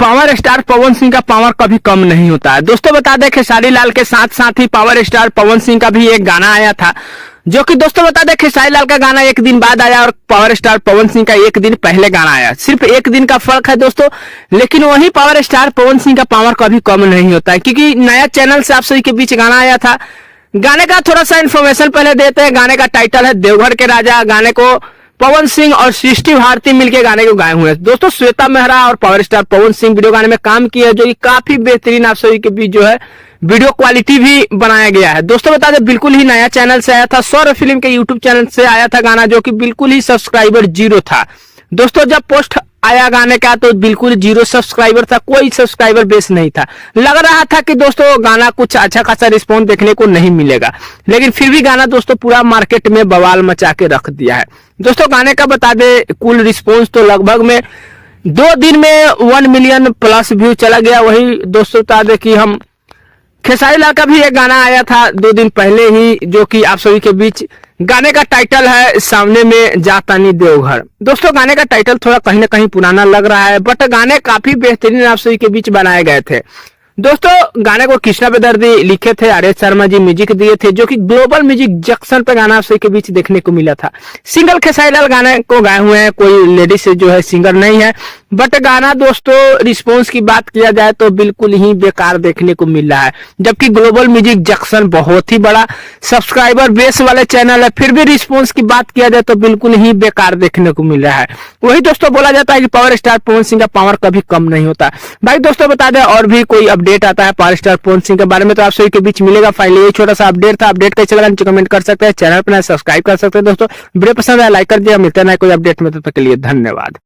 Power star Pawan Singh का power कभी कम नहीं होता है। दोस्तों बता दें खेसारी लाल के साथ साथ ही पावर स्टार पवन सिंह का भी एक गाना आया था, जो कि दोस्तों बता दें खेसारी लाल का गाना एक दिन बाद आया और पावर स्टार पवन सिंह का एक दिन पहले गाना आया। सिर्फ एक दिन का फर्क है दोस्तों, लेकिन वही पावर स्टार पवन सिंह का पावर कभी कम नहीं होता है, क्योंकि नया चैनल से आप सभी के बीच गाना आया था। गाने का थोड़ा सा इन्फॉर्मेशन पहले देते हैं। गाने का टाइटल है देवघर के राजा। गाने को पवन सिंह और सृष्टि भारती मिलकर गाने को गाए हुए हैं। दोस्तों श्वेता मेहरा और power star Pawan Singh video गाने में काम किए, जो कि काफी बेहतरीन आप सभी के बीच जो है वीडियो क्वालिटी भी बनाया गया है। दोस्तों बता दें बिल्कुल ही नया चैनल से आया था, सौरभ फिल्म के यूट्यूब चैनल से आया था गाना, जो कि बिल्कुल ही सब्सक्राइबर 0 था। दोस्तों जब पोस्ट आया गाने का तो बिल्कुल 0 सब्सक्राइबर था, कोई सब्सक्राइबर बेस नहीं था। लग रहा था कि दोस्तों गाना कुछ अच्छा खासा रिस्पॉन्स देखने को नहीं मिलेगा, लेकिन फिर भी गाना दोस्तों पूरा मार्केट में बवाल मचा के रख दिया है। दोस्तों गाने का बता दे कुल रिस्पॉन्स तो लगभग में 2 दिन में 1 मिलियन प्लस व्यू चला गया। वही दोस्तों बता दे कि हम खेसारी लाल का भी एक गाना आया था 2 दिन पहले ही, जो कि आप सभी के बीच गाने का टाइटल है सामने में जातानी देवघर। दोस्तों गाने का टाइटल थोड़ा कहीं ना कहीं पुराना लग रहा है, बट गाने काफी बेहतरीन आप सभी के बीच बनाए गए थे। दोस्तों गाने को कृष्णा बेदर्दी लिखे थे, R S Sharma ji music दिए थे, जो कि ग्लोबल म्यूजिक जंक्शन पे गाना आप सभी के बीच देखने को मिला था। सिंगल खेसारी लाल गाने को गाए हुए हैं, कोई लेडीज से जो है सिंगर नहीं है, बट गाना दोस्तों रिस्पॉन्स की बात किया जाए तो बिल्कुल ही बेकार देखने को मिल रहा है। जबकि ग्लोबल म्यूजिक जंक्शन बहुत ही बड़ा सब्सक्राइबर बेस वाले चैनल है, फिर भी रिस्पॉन्स की बात किया जाए तो बिल्कुल ही बेकार देखने को मिल रहा है। वही दोस्तों बोला जाता है कि पावर स्टार पवन सिंह का पावर कभी कम नहीं होता। भाई दोस्तों बता दें और भी कोई अपडेट आता है पावर स्टार पवन सिंह के बारे में तो आप सभी के बीच मिलेगा। फाइनली ये छोटा सा अपडेट था। अपडेट कैसे लगा नीचे कमेंट कर सकते हैं, चैनल पर सब्सक्राइब कर सकते हैं। दोस्तों वीडियो पसंद आया लाइक कर दिया। मिलते हैं कोई अपडेट में, तब तक के लिए धन्यवाद।